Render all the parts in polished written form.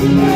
Thank you.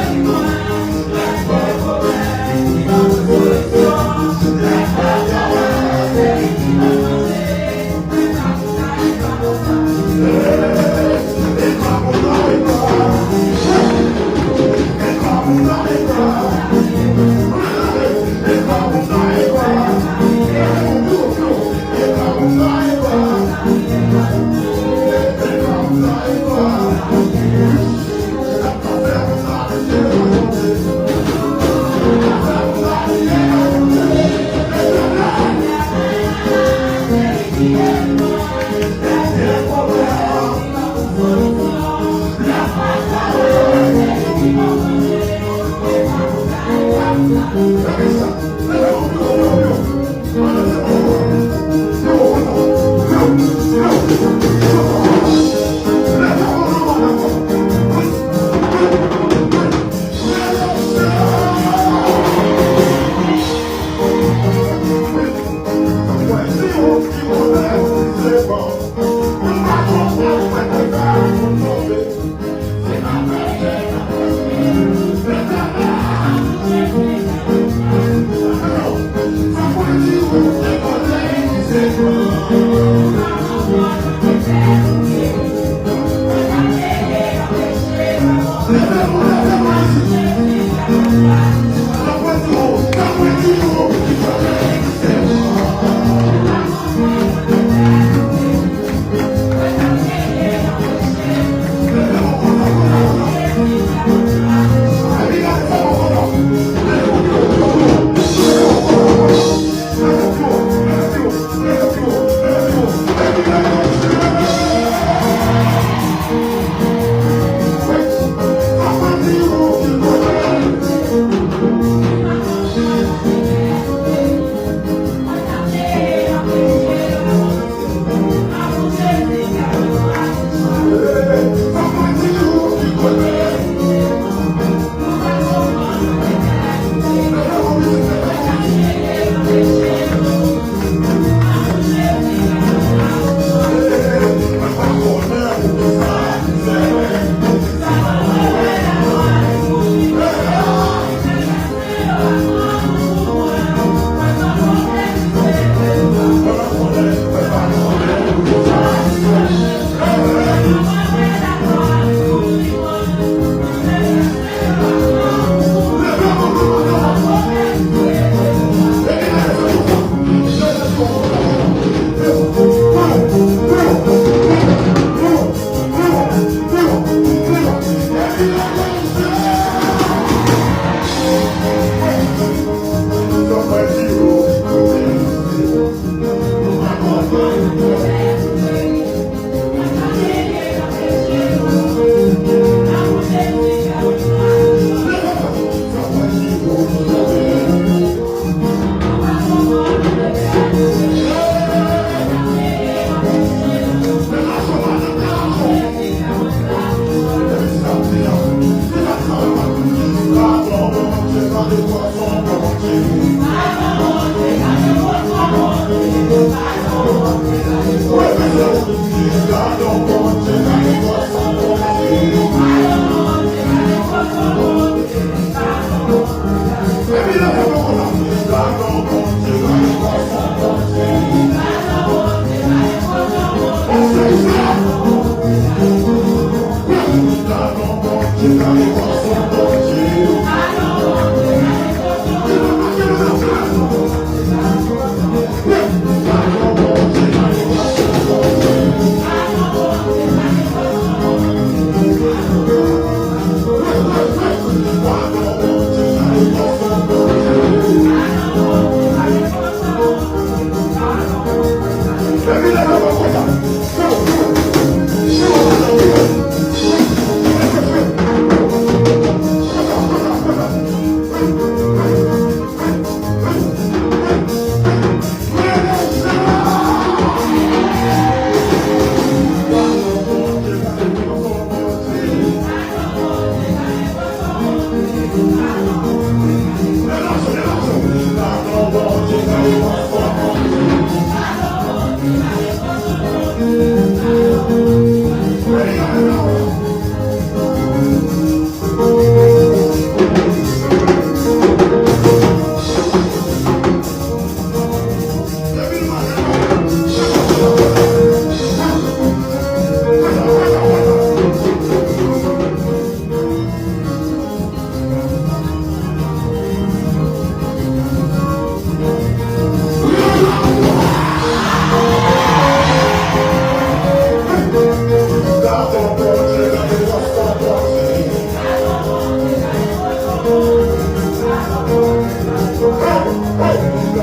Never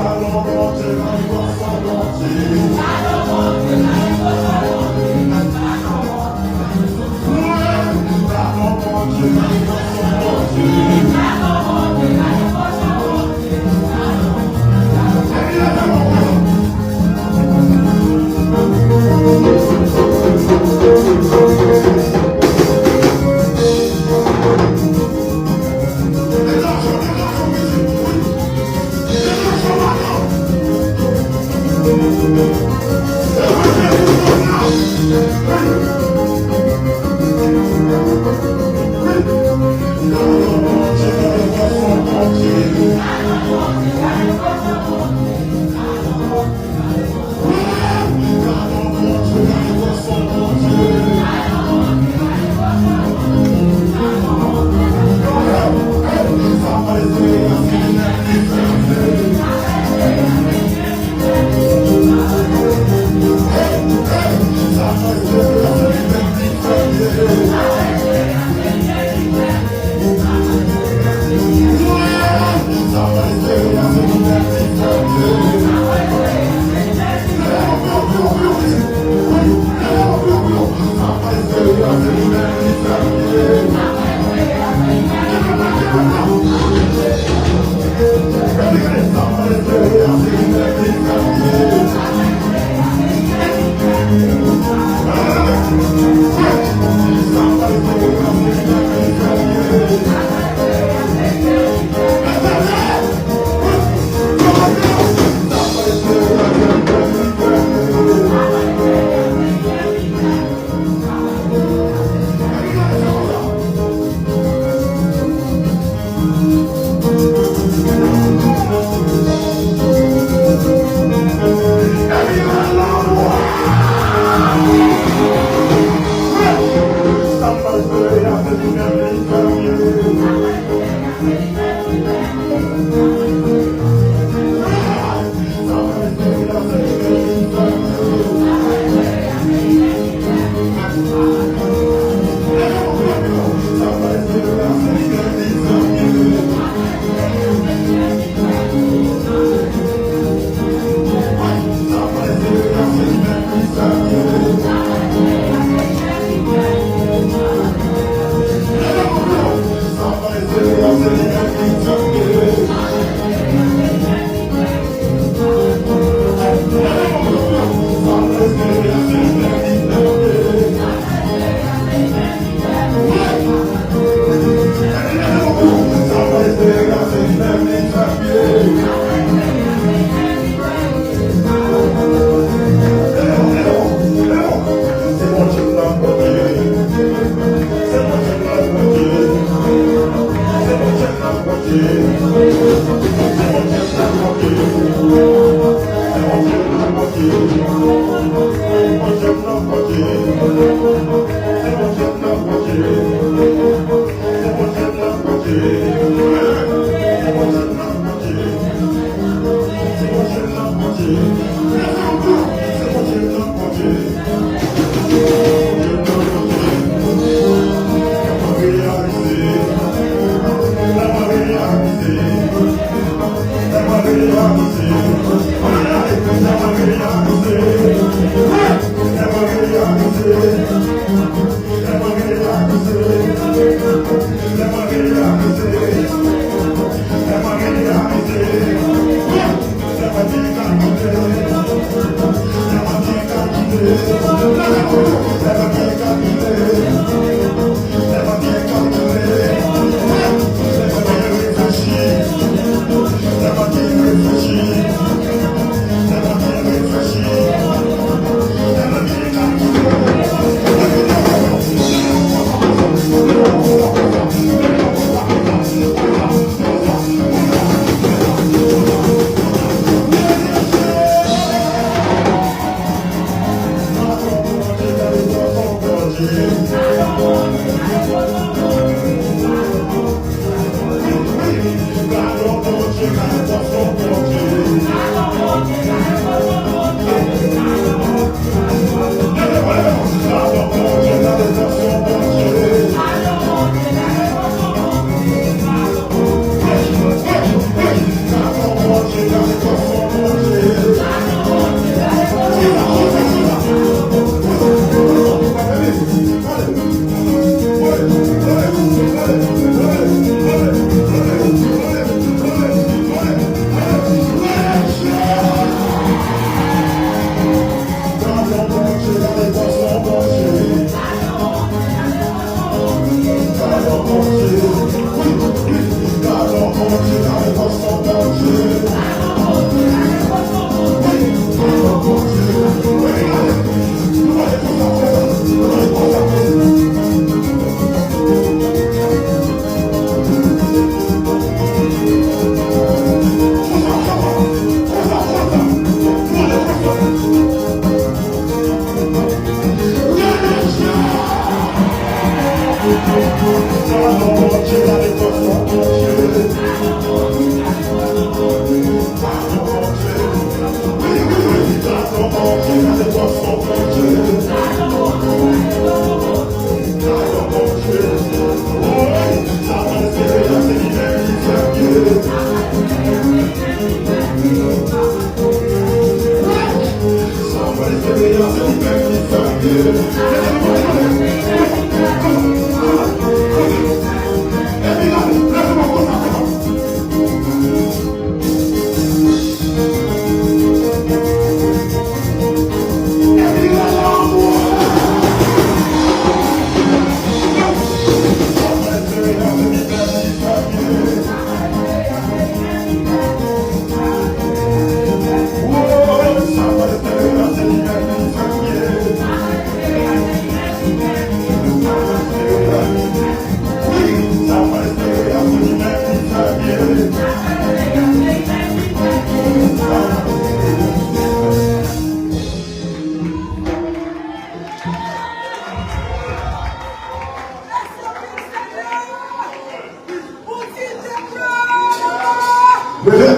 Levez au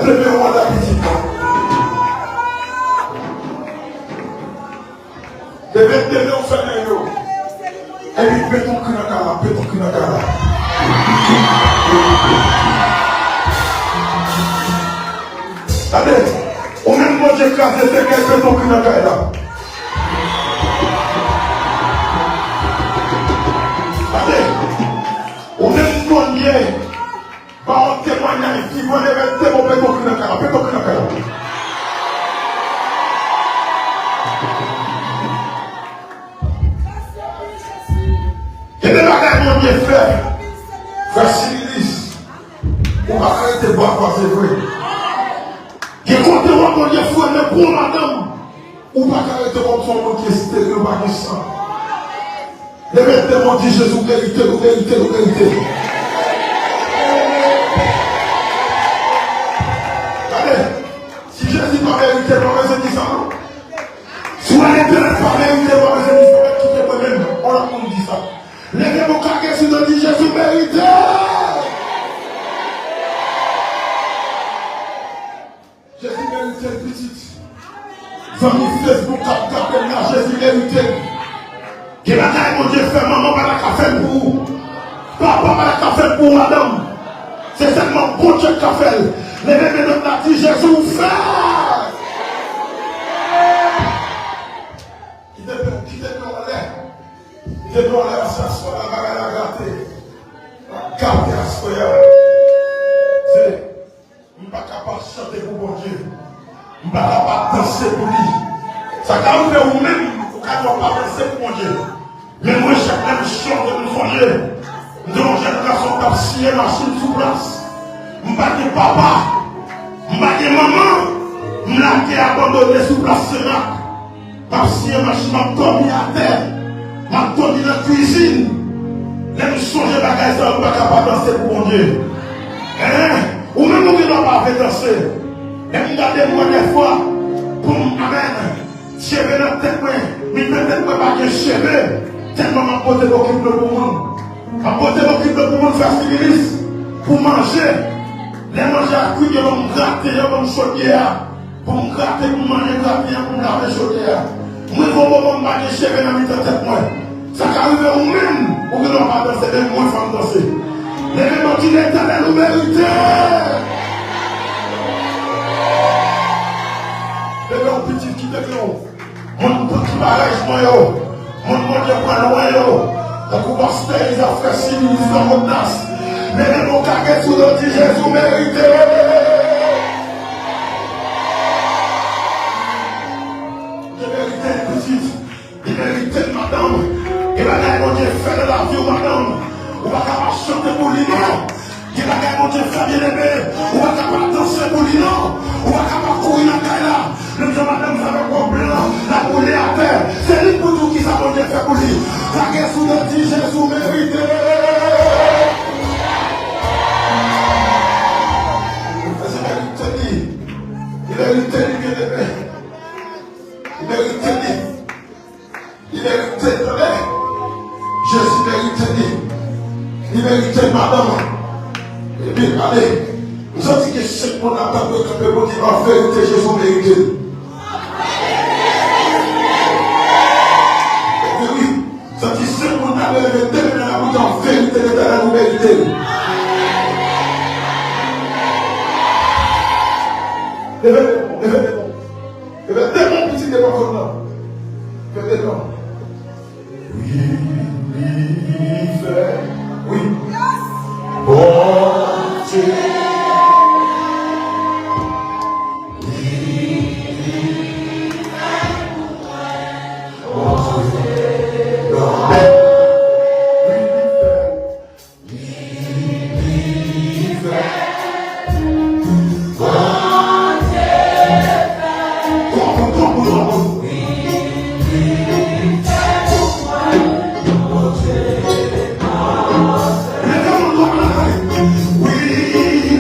d'appétit. Levez au Seigneur. Et puis fais ton kunakala, fais ton kunakala. Allez, on même moi j'ai cassé ce qu'elle fait ton kunakala. Allez, on même moi bien. Par un témoignage qui va lever mon fais ton kunakala, fais ton kunakala. Et des bagages mon Dieu fait. Facilise. On va arrêter de voir quoi c'est vrai. Et quand tu vois mon Dieu frère, mais pour madame, on va arrêter comme son nom qui est stérile, pas de sang. Les vêtements m'ont dit Jésus, vérité, vérité, vérité. Allez, si Jésus pas vérité, pas besoin de dire ça. Si on est pas vérité, pas besoin de dire ça, quittez moi-même. On a dit ça. Levez vos caractères si on dit Jésus mérite. Jésus mérite petite. Famille Facebook, cap Jésus mérite. Que la taille mon Dieu fait, maman va la faire pour vous. Papa va la faire pour madame. C'est seulement bon Dieu qui a fait. Levez mesdames la dit Jésus fait. Qui te doit aller à s'asseoir, la bagarre à gratter. La carte à s'asseoir. C'est, je ne suis pas capable de chanter pour mon Dieu. Je ne suis pas capable de danser pour lui. Ça quand fait ou même, vous ne pouvez pas danser pour mon Dieu. Mais moi, chaque même chante de mon Dieu. Nous, génération qui a signé machine sous place. Je ne suis pas de papa. Je ne suis pas de maman. Je ne suis pas abandonné sous place. Je ne suis pas machine, je suis tombé à terre. Je suis dans la cuisine. Je me songe à la caisse, je ne suis pas capable de danser pour mon Dieu. Ou même nous qui n'avons pas fait danser. Et je regarde moi des fois, pour m'amener, cheveux dans la tête, mais peut-être pas de cheveux. Tellement je porte beaucoup de pour moi. Je porte beaucoup de pour moi, facilite pour manger. Les manger à cuire, je vais me gratter, je vais me chaudier. Pour me gratter, pour manger, gratter, pour me laver chaudier. Moi, je vais me battre les cheveux dans la tête. Ça arrive au même, ou que l'on va danser, même moi, je vais danser. Les mêmes qui l'éternel nous méritent. Les gens petits qui te font. Mon petit barrage, moi, mon Dieu, moi, on commence à les affaires civiles dans mon place. Les mêmes qui sous le dit Jésus mérite. Je méritais petite, il méritait madame. Et la guerre, mon Dieu, fait de la vie, madame. On va pas chanter pour lui, non. Et la guerre, mon Dieu, fait bien aimé. On va pas danser pour lui, non. On va pas courir dans la guerre là. Le jour, madame, ça va pas blanc. La boule à terre. C'est lui pour tout qui ça, mon Dieu, fait pour lui. La guerre sous le dit Jésus mérite. Il mérite lui, bien aimé. Il mérite lui. Il mérite lui. Jésus mérite lui. Il mérite madame. Et puis, allez, nous avons dit que chaque monde attend que le monde dit en vérité, Jésus mérite. Et puis oui, ça dit chaque monde a levé deux dans la bouche en vérité, l'éternel nous mérite. Levez mon petit débat comme là. Levez donc. Oui, fait. Oui. Bon Dieu. We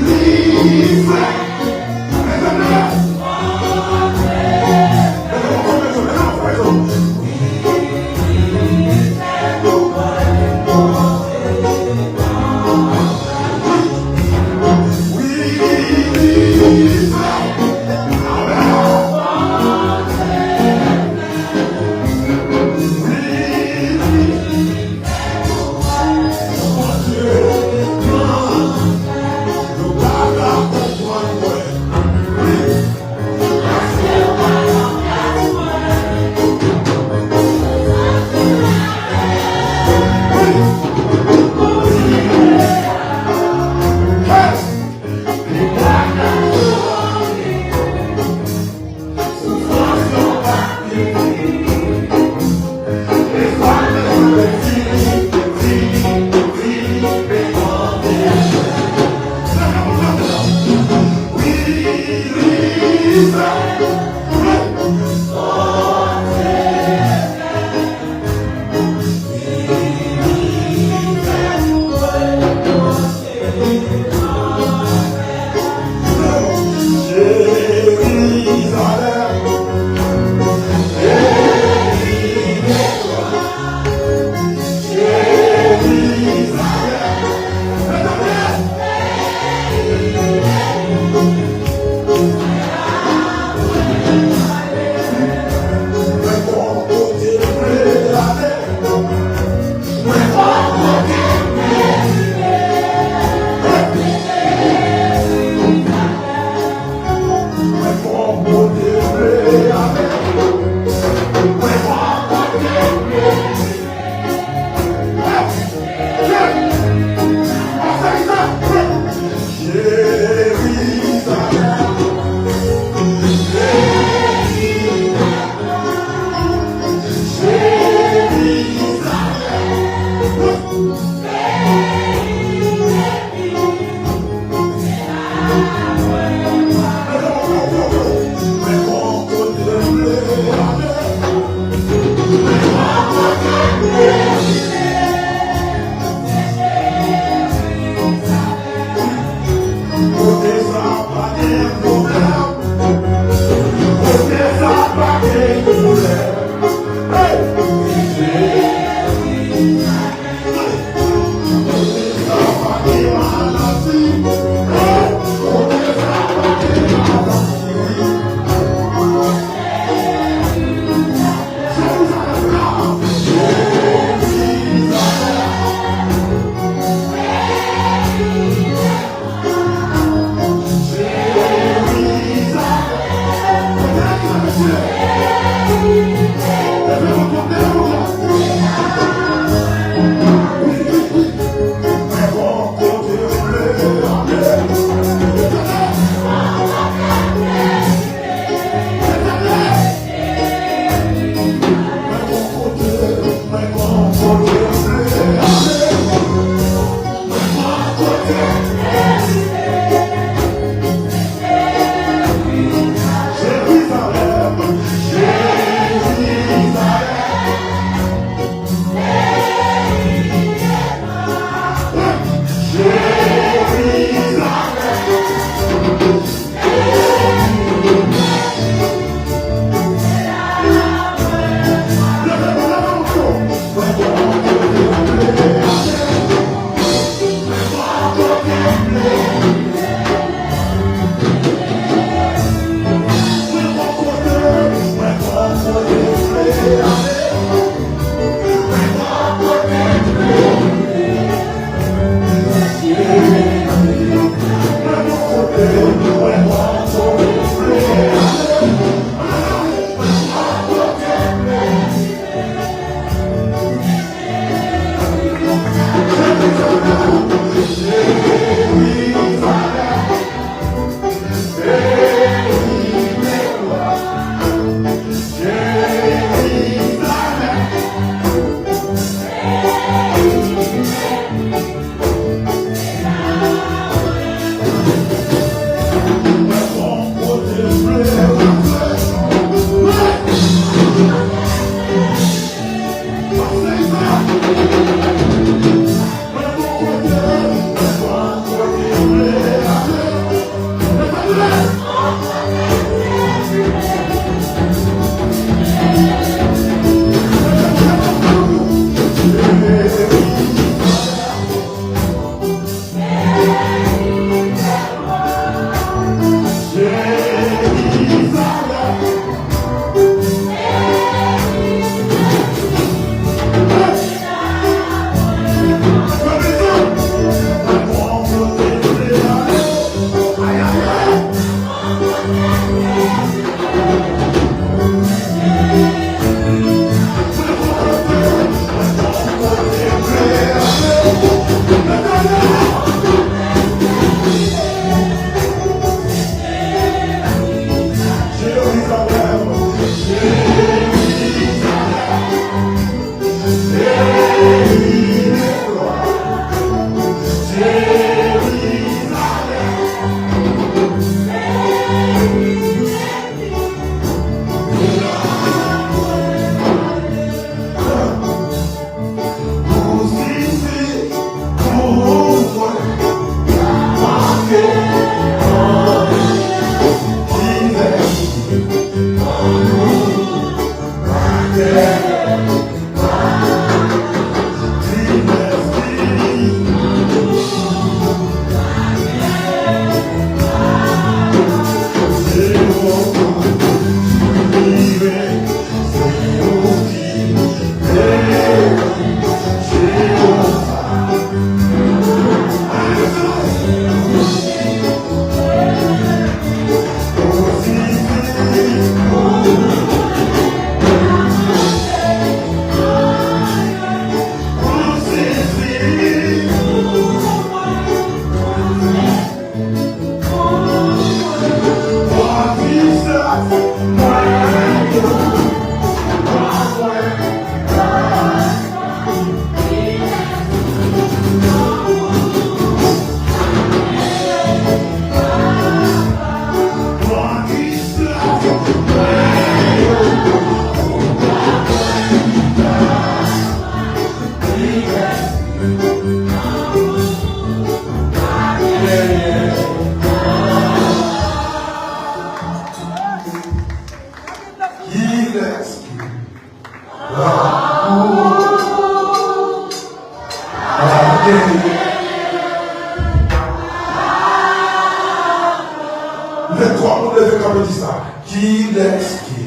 dit ça. Qu'il est qui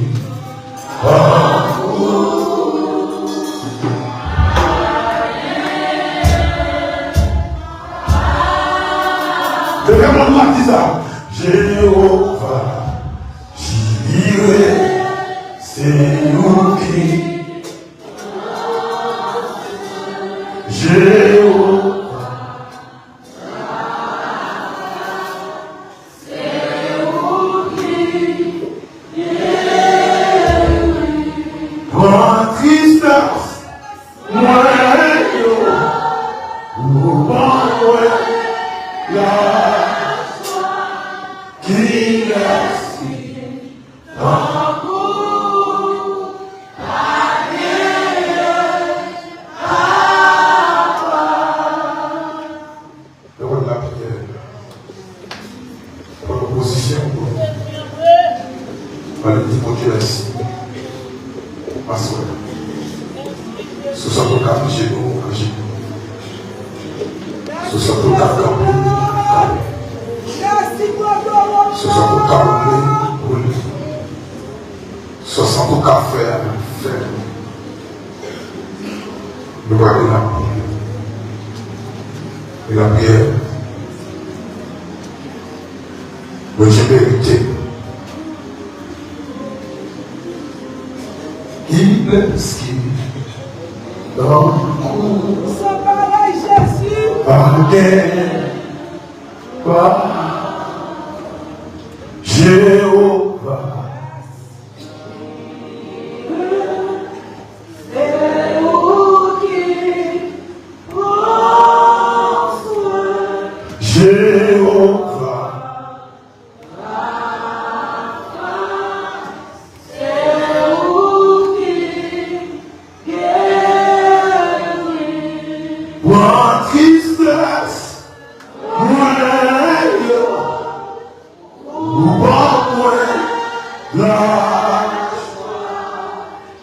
le vraiment là dit ça. Jéhovah, Jireh, c'est nous qui. Jéhovah.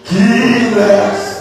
Qui laisse